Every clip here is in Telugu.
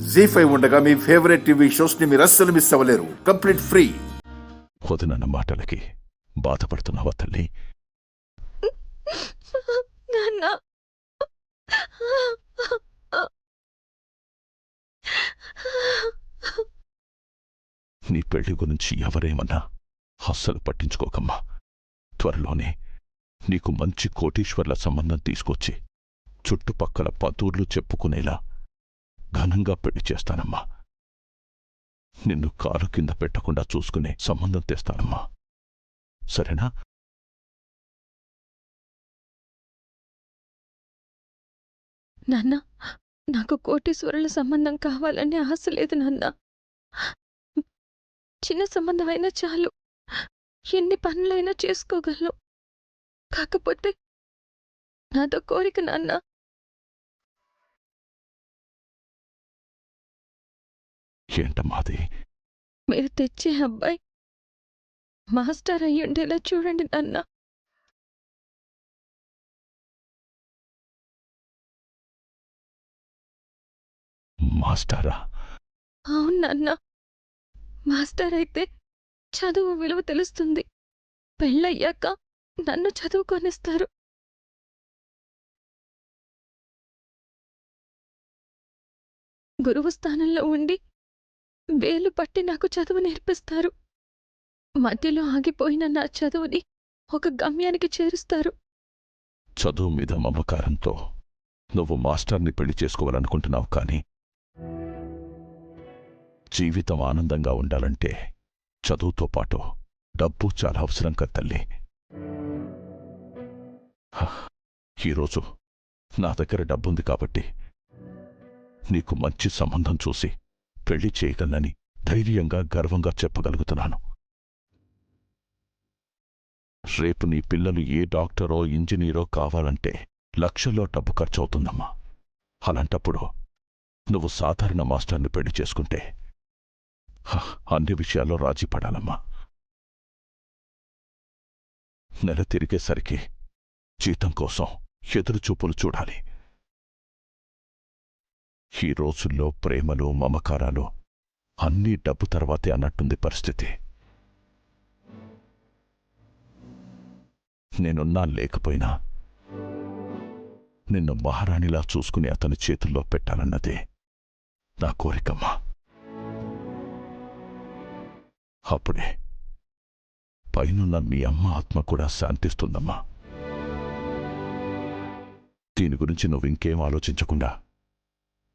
జీ5 ఉండగా మీ ఫేవరెట్ టీవీ షోస్ ని మీరు అస్సలు మిస్ అవ్వలేరు. Complete free. వదినన్న మాటలకి బాధపడుతున్నావా తల్లి? నీ పెళ్లి గురించి ఎవరేమన్నా అస్సలు పట్టించుకోకమ్మా. త్వరలోనే నీకు మంచి కోటీశ్వర్ల సంబంధం తీసుకొచ్చి చుట్టుపక్కల పతూర్లు చెప్పుకునేలా ఘనంగా పెళ్లి చేస్తానమ్మా. నిన్ను కాలు కింద పెట్టకుండా చూసుకునే సంబంధం తెస్తానమ్మా. సరేనా? నాన్న, నాకు కోటీశ్వరుల సంబంధం కావాలని ఆశ లేదు నాన్న. చిన్న సంబంధమైనా చాలు, ఎన్ని పనులైనా చేసుకోగలను. కాకపోతే నాతో కోరిక నాన్న. ఏంటమ్మాది? మీరు తెచ్చే అబ్బాయి మాస్టర్ అయ్యుండేలా చూడండి నాన్న. మాస్టారా? అవును నాన్న. మాస్టర్ అయితే చదువు విలువ తెలుస్తుంది. పెళ్ళయ్యాక నన్ను చదువుకొనిస్తారు. గురువు స్థానంలో ఉండి వేలు పట్టి నాకు చదువు నేర్పిస్తారు. మధ్యలో ఆగిపోయిన నా చదువుని ఒక గమ్యానికి చేరుస్తారు. చదువు మీద మమకారంతో నువ్వు మాస్టర్ని పెళ్లి చేసుకోవాలనుకుంటున్నావు, కానీ జీవితం ఆనందంగా ఉండాలంటే చదువుతో పాటు డబ్బు చాలా అవసరం కదా తల్లి. ఈరోజు నా దగ్గర డబ్బుంది కాబట్టి నీకు మంచి సంబంధం చూసి పెళ్లి చేయగలనని ధైర్యంగా గర్వంగా చెప్పగలుగుతున్నాను. రేపు నీ పిల్లలు ఏ డాక్టరో ఇంజనీరో కావాలంటే లక్షల్లో డబ్బు ఖర్చవుతుందమ్మా. అలాంటప్పుడు నువ్వు సాధారణ మాస్టర్ని పెళ్లి చేసుకుంటే అన్ని విషయాల్లో రాజీ పడాలమ్మా. నెల తిరిగేసరికి జీతం కోసం ఎదురుచూపులు చూడాలి. ఈ రోజుల్లో ప్రేమలు మమకారాలు అన్నీ డబ్బు తర్వాతే అన్నట్టుంది పరిస్థితి. నేనున్నా లేకపోయినా నిన్ను మహారాణిలా చూసుకుని అతని చేతుల్లో పెట్టాలన్నదే నా కోరికమ్మా. అప్పుడే పైనున్న మీ అమ్మ ఆత్మ కూడా శాంతిస్తుందమ్మా. దీని గురించి నువ్వు ఇంకేం ఆలోచించకుండా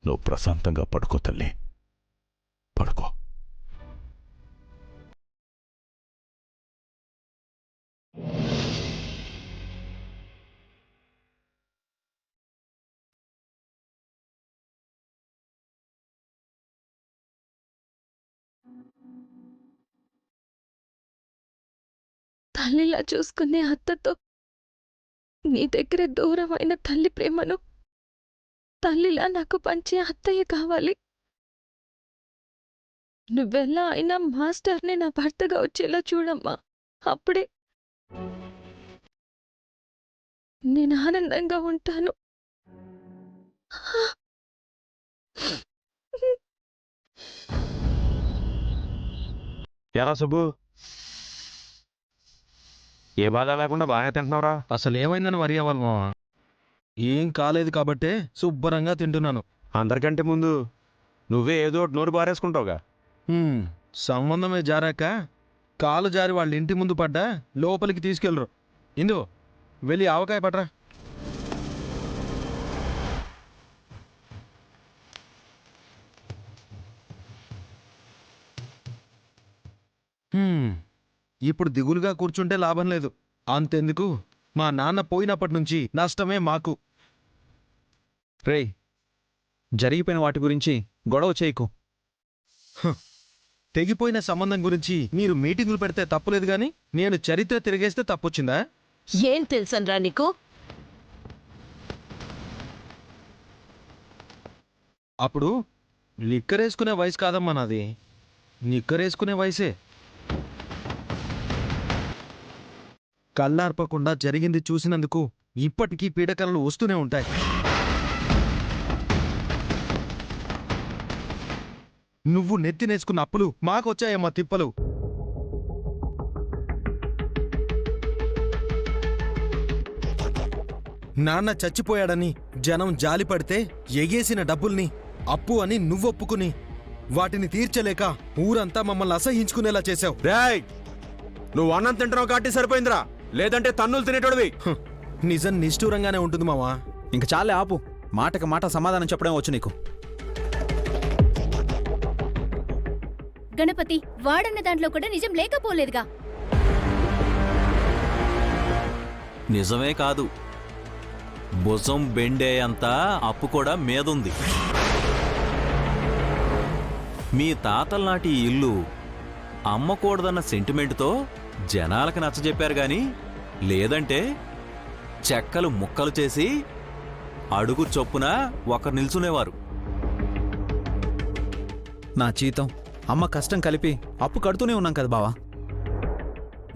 నువ్వు ప్రశాంతంగా పడుకో తల్లి, పడుకో. తల్లిలా చూసుకునే అత్తతో నీ దగ్గర దూరమైన తల్లి ప్రేమను తల్లిలా నాకు పంచే అత్తయ్య కావాలి. నువ్వెలా అయినా మాస్టర్ని నా భర్తగా వచ్చేలా చూడమ్మా. అప్పుడే నేను ఆనందంగా ఉంటాను. ఎరా సుబ్బు, ఏ బాధ లేకుండా బాగా తింటున్నావురా? అసలు ఏమైందని వరి అవ్వాలి మావా? ఏం కాలేదు కాబట్టే శుభ్రంగా తింటున్నాను. అందరికంటే ముందు నువ్వే ఏదో ఒకటి నోరు బారేసుకుంటావుగా. సంబంధమే జారాక కాలు జారి వాళ్ళ ఇంటి ముందు పడ్డా లోపలికి తీసుకెళ్ళరు. ఇందు వెళ్ళి ఆవకాయ పట్రా. ఇప్పుడు దిగులుగా కూర్చుంటే లాభం లేదు. అంతెందుకు, మా నాన్న పోయినప్పటి నుంచి నష్టమే మాకు. రేయ్, జరిగిపోయిన వాటి గురించి గొడవ చేయకు. తెగిపోయిన సంబంధం గురించి మీరు మీటింగులు పెడితే తప్పులేదు గాని నేను చరిత్ర తిరిగేస్తే తప్పొచ్చిందా? ఏం తెలుసనరా నీకు? అప్పుడు లిక్కరేసుకునే వయసు కాదమ్మా నాది, నిక్కరేసుకునే వయసే. కళ్ళార్పకుండా జరిగింది చూసినందుకు ఇప్పటికీ పీడకలలు వస్తూనే ఉంటాయి. నువ్వు నెత్తినేసుకున్న అప్పులు మాకొచ్చాయమ్మా తిప్పలు. నాన్న చచ్చిపోయాడని జనం జాలిపడితే ఎగేసిన డబ్బుల్ని అప్పు అని నువ్వొప్పుకుని వాటిని తీర్చలేక ఊరంతా మమ్మల్ని అసహించుకునేలా చేశావు. రేయ్, నువ్వు అన్నం తింటున్నావు కాబట్టి సరిపోయిందిరా, లేదంటే తన్నులు తినేటోడివి. నిజం నిష్ఠూరంగానే ఉంటుంది మావా. ఇంక చాలే ఆపు. మాటకి మాట సమాధానం చెప్పడం వచ్చు నీకు. గణపతి వాడన్న దాంట్లో కూడా నిజం లేకపోలేదుగా. నిజమే కాదు, భుజం బెండే అంత అప్పు కూడా మీదుంది. మీ తాతల నాటి ఈ ఇల్లు అమ్మకూడదన్న సెంటిమెంట్తో జనాలకి నచ్చజెప్పారు గాని, లేదంటే చెక్కలు ముక్కలు చేసి అడుగు చొప్పున ఒకరు నిల్చునేవారు. నా జీతం అమ్మ కష్టం కలిపి అప్పు కడుతూనే ఉన్నాం కదా బావా.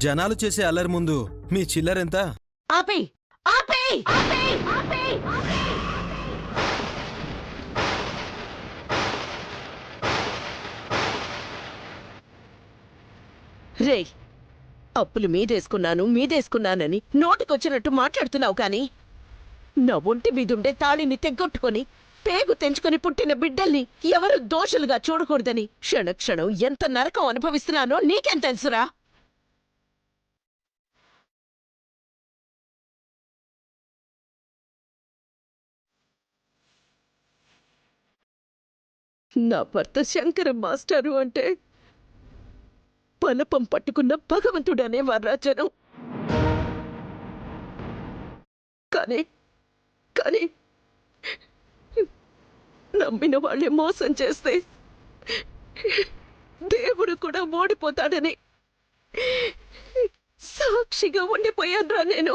జనాలు చేసే అల్లరి ముందు మీ చిల్లరెంత? ఆపేయ్, ఆపేయ్, ఆపేయ్, ఆపేయ్, ఆపేయ్. రేయ్, అప్పులు మీదేసుకున్నానని నోటికొచ్చినట్టు మాట్లాడుతున్నావు కాని, నా ఒంటి మీదుండే తాళిని తెగ్గొట్టుకొని పేగు తెంచుకొని పుట్టిన బిడ్డల్ని ఎవరు దోషులుగా చూడకూడదని క్షణక్షణం ఎంత నరకం అనుభవిస్తున్నానో నీకేం తెలుసురా? నా భర్త శంకర మాస్టారు అంటే పలపం పట్టుకున్న భగవంతుడనే వర్రాజనం. కానీ కానీ నమ్మిన వాళ్ళే మోసం చేస్తే దేవుడు కూడా ఓడిపోతాడని సాక్షిగా ఉండిపోయాన్రా నేను.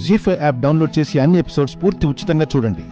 జీ5 యాప్ డౌన్లోడ్ చేసి అన్ని ఎపిసోడ్స్ పూర్తి ఉచితంగా చూడండి.